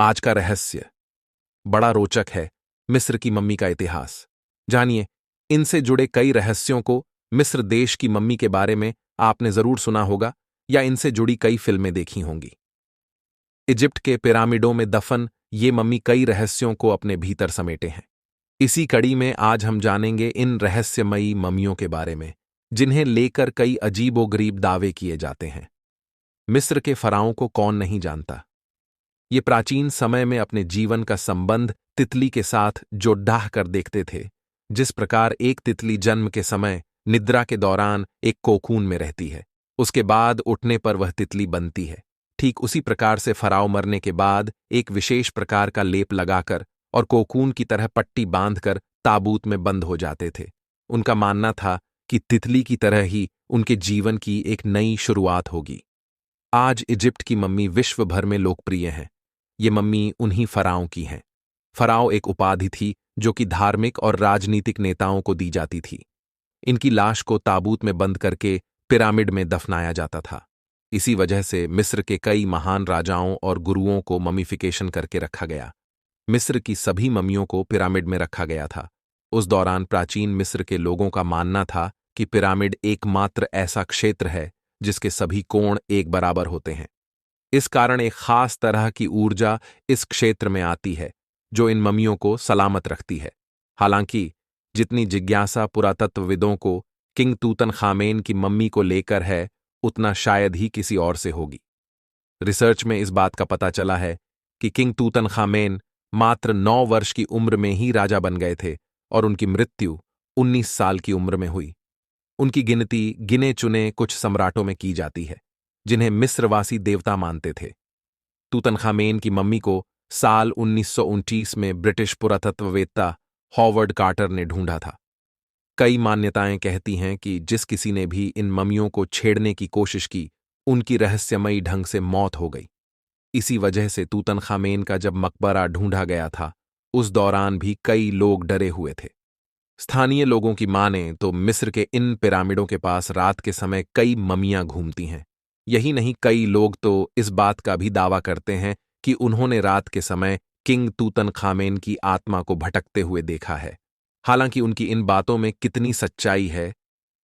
आज का रहस्य बड़ा रोचक है। मिस्र की मम्मी का इतिहास जानिए। इनसे जुड़े कई रहस्यों को मिस्र देश की मम्मी के बारे में आपने जरूर सुना होगा या इनसे जुड़ी कई फिल्में देखी होंगी। इजिप्ट के पिरामिडों में दफन ये मम्मी कई रहस्यों को अपने भीतर समेटे हैं। इसी कड़ी में आज हम जानेंगे इन रहस्यमयी मम्मियों के बारे में, जिन्हें लेकर कई अजीबोगरीब दावे किए जाते हैं। मिस्र के फराओं को कौन नहीं जानता। ये प्राचीन समय में अपने जीवन का संबंध तितली के साथ जोड़ाह कर देखते थे। जिस प्रकार एक तितली जन्म के समय निद्रा के दौरान एक कोकून में रहती है, उसके बाद उठने पर वह तितली बनती है, ठीक उसी प्रकार से फराव मरने के बाद एक विशेष प्रकार का लेप लगाकर और कोकून की तरह पट्टी बांधकर ताबूत में बंद हो जाते थे। उनका मानना था कि तितली की तरह ही उनके जीवन की एक नई शुरुआत होगी। आज इजिप्ट की मम्मी विश्व भर में लोकप्रिय हैं। ये मम्मी उन्हीं फराओं की हैं। फराओ एक उपाधि थी जो कि धार्मिक और राजनीतिक नेताओं को दी जाती थी। इनकी लाश को ताबूत में बंद करके पिरामिड में दफनाया जाता था। इसी वजह से मिस्र के कई महान राजाओं और गुरुओं को ममीफिकेशन करके रखा गया। मिस्र की सभी मम्मियों को पिरामिड में रखा गया था। उस दौरान प्राचीन मिस्र के लोगों का मानना था कि पिरामिड एकमात्र ऐसा क्षेत्र है जिसके सभी कोण एक बराबर होते हैं। इस कारण एक खास तरह की ऊर्जा इस क्षेत्र में आती है जो इन मम्मियों को सलामत रखती है। हालांकि जितनी जिज्ञासा पुरातत्वविदों को किंग तूतनखामेन की मम्मी को लेकर है, उतना शायद ही किसी और से होगी। रिसर्च में इस बात का पता चला है कि किंग तूतनखामेन मात्र 9 वर्ष की उम्र में ही राजा बन गए थे और उनकी मृत्यु 19 साल की उम्र में हुई। उनकी गिनती गिने चुने कुछ सम्राटों में की जाती है जिन्हें मिस्रवासी देवता मानते थे। तूतनखामेन की मम्मी को साल 1929 में ब्रिटिश पुरातत्ववेत्ता हॉवर्ड कार्टर ने ढूंढा था। कई मान्यताएं कहती हैं कि जिस किसी ने भी इन मम्मियों को छेड़ने की कोशिश की, उनकी रहस्यमयी ढंग से मौत हो गई। इसी वजह से तूतनखामेन का जब मकबरा ढूंढा गया था, उस दौरान भी कई लोग डरे हुए थे। स्थानीय लोगों की माने तो मिस्र के इन पिरामिडों के पास रात के समय कई मम्मियां घूमती हैं। यही नहीं, कई लोग तो इस बात का भी दावा करते हैं कि उन्होंने रात के समय किंग तूतनखामेन की आत्मा को भटकते हुए देखा है। हालांकि उनकी इन बातों में कितनी सच्चाई है,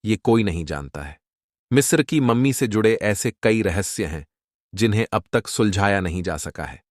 ये कोई नहीं जानता है। मिस्र की मम्मी से जुड़े ऐसे कई रहस्य हैं जिन्हें अब तक सुलझाया नहीं जा सका है।